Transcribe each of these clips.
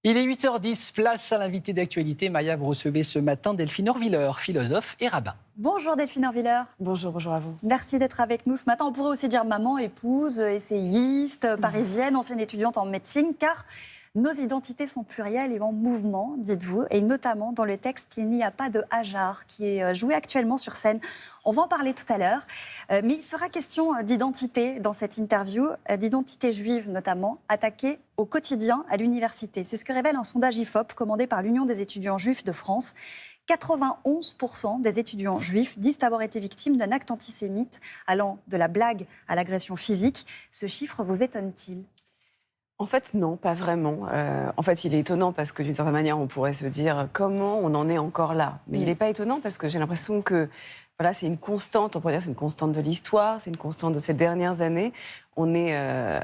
Il est 8h10, place à l'invité d'actualité. Maya, vous recevez ce matin Delphine Orviller, philosophe et rabbin. Bonjour Delphine Orviller. Bonjour à vous. Merci d'être avec nous ce matin. On pourrait aussi dire maman, épouse, essayiste, parisienne, ancienne étudiante en médecine, car nos identités sont plurielles et en mouvement, dites-vous, et notamment dans le texte Il n'y a pas de hasard, qui est joué actuellement sur scène. On va en parler tout à l'heure, mais il sera question d'identité dans cette interview, d'identité juive notamment, attaquée au quotidien à l'université. C'est ce que révèle un sondage IFOP commandé par l'Union des étudiants juifs de France. 91% des étudiants juifs disent avoir été victimes d'un acte antisémite allant de la blague à l'agression physique. Ce chiffre vous étonne-t-il ? En fait, non, pas vraiment. En fait, il est étonnant parce que d'une certaine manière, on pourrait se dire comment on en est encore là. Mais il n'est pas étonnant parce que j'ai l'impression que voilà, c'est une constante, on pourrait dire c'est une constante de l'histoire, c'est une constante de ces dernières années. On est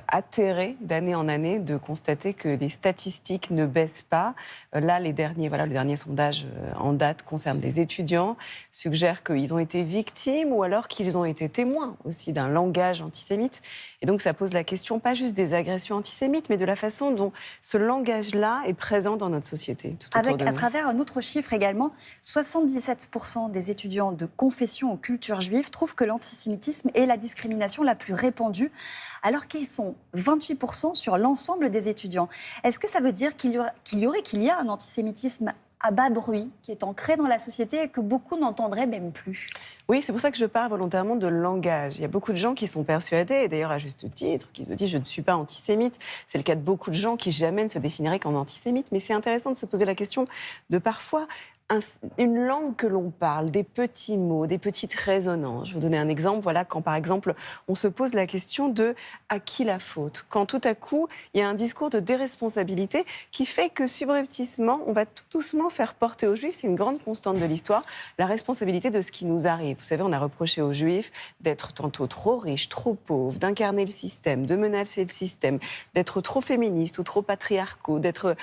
atterré d'année en année de constater que les statistiques ne baissent pas. Là, le dernier sondage en date concerne les étudiants, suggère qu'ils ont été victimes ou alors qu'ils ont été témoins aussi d'un langage antisémite. Et donc, ça pose la question pas juste des agressions antisémites, mais de la façon dont ce langage-là est présent dans notre société. Avec, à travers un autre chiffre également, 77% des étudiants de confession ou culture juive trouvent que l'antisémitisme est la discrimination la plus répandue, alors qu'ils sont 28% sur l'ensemble des étudiants. Est-ce que ça vequ'il y a un antisémitisme à bas bruit, qui est ancré dans la société et que beaucoup n'entendraient même plus ? Oui, c'est pour ça que je parle volontairement de langage. Il y a beaucoup de gens qui sont persuadés, et d'ailleurs à juste titre, qui se disent « je ne suis pas antisémite ». C'est le cas de beaucoup de gens qui jamais ne se définiraient comme antisémites. Mais c'est intéressant de se poser la question de parfois une langue que l'on parle, des petits mots, des petites résonances. Je vais vous donner un exemple. Voilà, quand par exemple, on se pose la question de à qui la faute ? Quand tout à coup, il y a un discours de déresponsabilité qui fait que subrepticement, on va tout doucement faire porter aux Juifs, c'est une grande constante de l'histoire, la responsabilité de ce qui nous arrive. Vous savez, on a reproché aux Juifs d'être tantôt trop riches, trop pauvres, d'incarner le système, de menacer le système, d'être trop féministes ou trop patriarcaux, d'être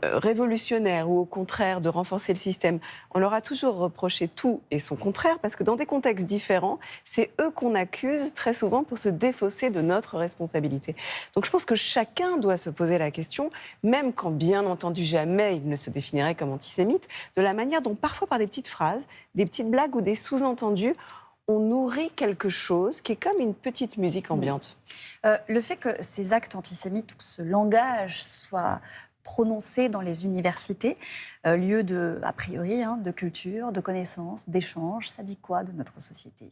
révolutionnaires ou au contraire de renforcer le système. On leur a toujours reproché tout et son contraire, parce que dans des contextes différents, c'est eux qu'on accuse très souvent pour se défausser de notre responsabilité. Donc je pense que chacun doit se poser la question, même quand bien entendu jamais il ne se définirait comme antisémite, de la manière dont parfois par des petites phrases, des petites blagues ou des sous-entendus, on nourrit quelque chose qui est comme une petite musique ambiante. Le fait que ces actes antisémites, que ce langage soit prononcé dans les universités, lieu de, a priori, de culture, de connaissance, d'échange, ça dit quoi de notre société ?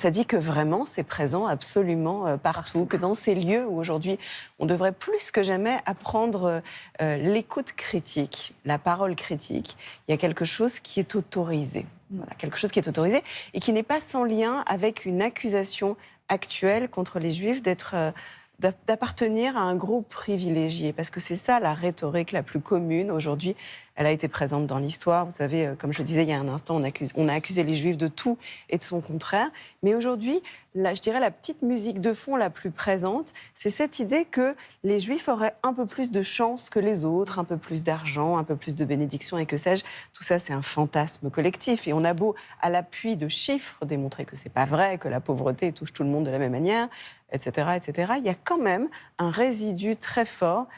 Ça dit que vraiment c'est présent absolument partout, que dans ces lieux où aujourd'hui on devrait plus que jamais apprendre l'écoute critique, la parole critique, il y a quelque chose qui est autorisé. Voilà, quelque chose qui est autorisé et qui n'est pas sans lien avec une accusation actuelle contre les Juifs d'appartenir à un groupe privilégié. Parce que c'est ça la rhétorique la plus commune aujourd'hui. Elle a été présente dans l'histoire. Vous savez, comme je le disais il y a un instant, on a accusé les Juifs de tout et de son contraire. Mais aujourd'hui, je dirais la petite musique de fond la plus présente, c'est cette idée que les Juifs auraient un peu plus de chance que les autres, un peu plus d'argent, un peu plus de bénédictions et que sais-je. Tout ça, c'est un fantasme collectif. Et on a beau, à l'appui de chiffres, démontrer que c'est pas vrai, que la pauvreté touche tout le monde de la même manière, etc., etc. Il y a quand même un résidu très fort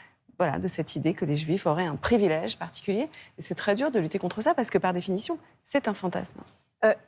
de cette idée que les Juifs auraient un privilège particulier. Et c'est très dur de lutter contre ça parce que, par définition, c'est un fantasme.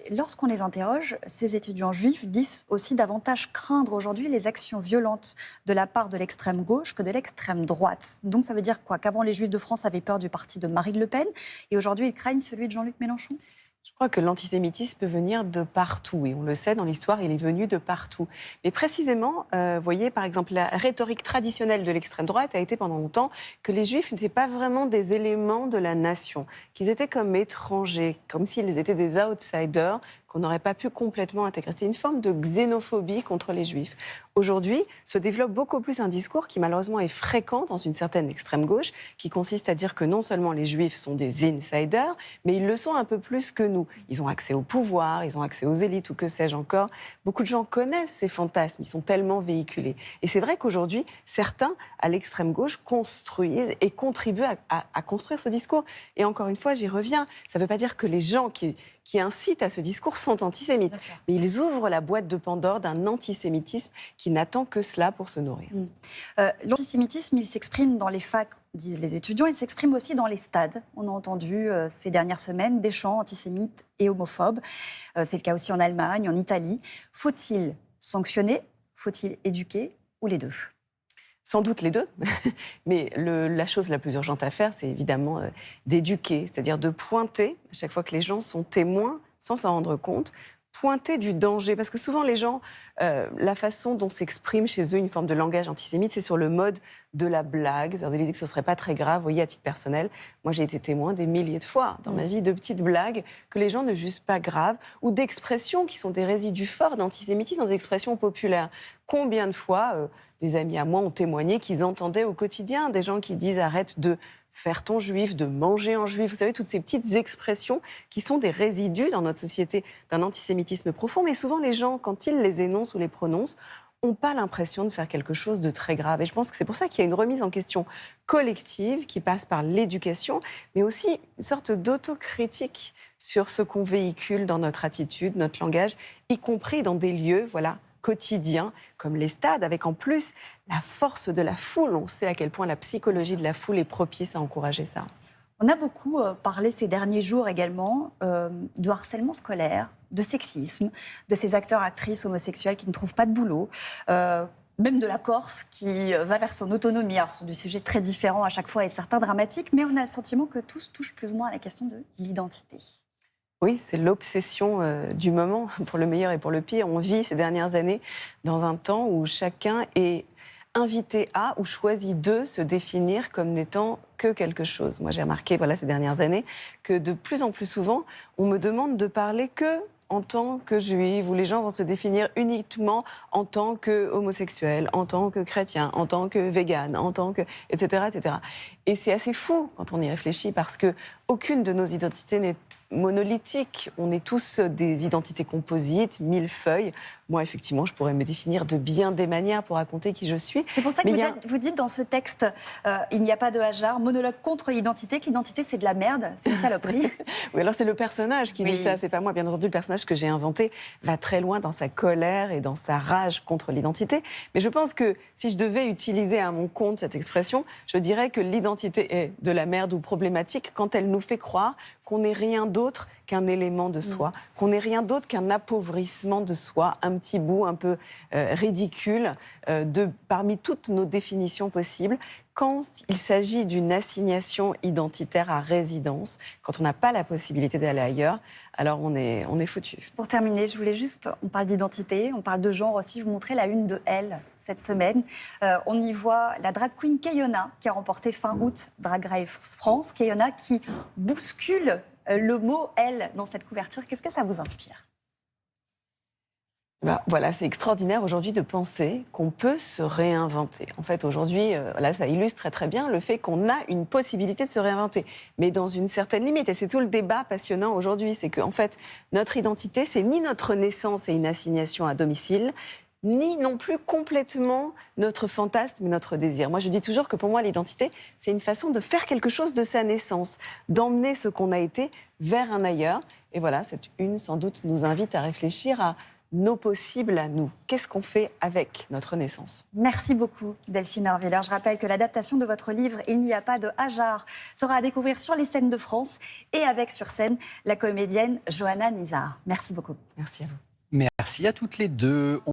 Lorsqu'on les interroge, ces étudiants juifs disent aussi davantage craindre aujourd'hui les actions violentes de la part de l'extrême gauche que de l'extrême droite. Donc ça veut dire quoi ? Qu'avant, les Juifs de France avaient peur du parti de Marine Le Pen et aujourd'hui, ils craignent celui de Jean-Luc Mélenchon ? Je crois que l'antisémitisme peut venir de partout, et on le sait, dans l'histoire, il est venu de partout. Mais précisément, vous voyez, par exemple, la rhétorique traditionnelle de l'extrême droite a été pendant longtemps que les Juifs n'étaient pas vraiment des éléments de la nation, qu'ils étaient comme étrangers, comme s'ils étaient des outsiders qu'on n'aurait pas pu complètement intégrer. C'est une forme de xénophobie contre les Juifs. Aujourd'hui, se développe beaucoup plus un discours qui malheureusement est fréquent dans une certaine extrême gauche, qui consiste à dire que non seulement les Juifs sont des insiders, mais ils le sont un peu plus que nous. Ils ont accès au pouvoir, ils ont accès aux élites ou que sais-je encore. Beaucoup de gens connaissent ces fantasmes, ils sont tellement véhiculés. Et c'est vrai qu'aujourd'hui, certains à l'extrême gauche construisent et contribuent à construire ce discours. Et encore une fois, j'y reviens, ça ne veut pas dire que les gens qui qui incitent à ce discours sont antisémites. Bien sûr. Mais ils ouvrent la boîte de Pandore d'un antisémitisme qui n'attend que cela pour se nourrir. L'antisémitisme, il s'exprime dans les facs, disent les étudiants, il s'exprime aussi dans les stades. On a entendu ces dernières semaines des chants antisémites et homophobes. C'est le cas aussi en Allemagne, en Italie. Faut-il sanctionner? Faut-il éduquer? Ou les deux? Sans doute les deux, mais la chose la plus urgente à faire, c'est évidemment d'éduquer, c'est-à-dire de pointer, à chaque fois que les gens sont témoins, sans s'en rendre compte, pointer du danger. Parce que souvent, les gens, la façon dont s'exprime chez eux une forme de langage antisémite, c'est sur le mode de la blague, c'est-à-dire de l'idée que ce ne serait pas très grave. Vous voyez, à titre personnel, moi, j'ai été témoin des milliers de fois dans ma vie de petites blagues que les gens ne jugent pas graves, ou d'expressions qui sont des résidus forts d'antisémitisme, des expressions populaires. Combien de fois des amis à moi ont témoigné qu'ils entendaient au quotidien des gens qui disent « arrête de faire ton juif, de manger en juif ». Vous savez, toutes ces petites expressions qui sont des résidus dans notre société d'un antisémitisme profond. Mais souvent, les gens, quand ils les énoncent ou les prononcent, n'ont pas l'impression de faire quelque chose de très grave. Et je pense que c'est pour ça qu'il y a une remise en question collective qui passe par l'éducation, mais aussi une sorte d'autocritique sur ce qu'on véhicule dans notre attitude, notre langage, y compris dans des lieux, quotidiens, comme les stades, avec en plus la force de la foule. On sait à quel point la psychologie de la foule est propice à encourager ça. On a beaucoup parlé ces derniers jours également de harcèlement scolaire, de sexisme, de ces acteurs-actrices homosexuels qui ne trouvent pas de boulot, même de la Corse qui va vers son autonomie. Alors, ce sont des sujets très différents à chaque fois et certains dramatiques, mais on a le sentiment que tous touchent plus ou moins à la question de l'identité. Oui, c'est l'obsession du moment, pour le meilleur et pour le pire. On vit ces dernières années dans un temps où chacun est invité à ou choisi de se définir comme n'étant que quelque chose. Moi, j'ai remarqué ces dernières années que de plus en plus souvent, on me demande de parler que en tant que juive, où les gens vont se définir uniquement en tant que homosexuel, en tant que chrétien, en tant que végane, en tant que... etc. etc. Et c'est assez fou quand on y réfléchit parce que aucune de nos identités n'est monolithique. On est tous des identités composites, millefeuilles. Moi, effectivement, je pourrais me définir de bien des manières pour raconter qui je suis. C'est pour ça que vous dites dans ce texte, il n'y a pas de hasard, monologue contre l'identité, que l'identité, c'est de la merde, c'est une saloperie. Oui, alors c'est le personnage qui dit ça, c'est pas moi. Bien entendu, le personnage que j'ai inventé va très loin dans sa colère et dans sa rage contre l'identité. Mais je pense que si je devais utiliser à mon compte cette expression, je dirais que l'identité est de la merde ou problématique quand elle nous fait croire qu'on n'est rien d'autre qu'un élément de soi, qu'on n'est rien d'autre qu'un appauvrissement de soi, un petit bout un peu ridicule parmi toutes nos définitions possibles. Quand il s'agit d'une assignation identitaire à résidence, quand on n'a pas la possibilité d'aller ailleurs, alors on est foutu. Pour terminer, je voulais juste, on parle d'identité, on parle de genre aussi, je vous montrais la une de Elle cette semaine. On y voit la drag queen Kayona qui a remporté fin août Drag Race France. Kayona qui bouscule le mot Elle dans cette couverture. Qu'est-ce que ça vous inspire ? Voilà, c'est extraordinaire aujourd'hui de penser qu'on peut se réinventer. En fait, aujourd'hui, là, ça illustre très très bien le fait qu'on a une possibilité de se réinventer, mais dans une certaine limite. Et c'est tout le débat passionnant aujourd'hui, c'est qu'en fait, notre identité, c'est ni notre naissance et une assignation à domicile, ni non plus complètement notre fantasme, notre désir. Moi, je dis toujours que pour moi, l'identité, c'est une façon de faire quelque chose de sa naissance, d'emmener ce qu'on a été vers un ailleurs. Et voilà, cette une, sans doute, nous invite à réfléchir à nos possibles à nous. Qu'est-ce qu'on fait avec notre naissance ? Merci beaucoup, Delphine Orviller. Je rappelle que l'adaptation de votre livre « Il n'y a pas de hasard » sera à découvrir sur les scènes de France et avec sur scène la comédienne Johanna Nizar. Merci beaucoup. Merci à vous. Merci à toutes les deux.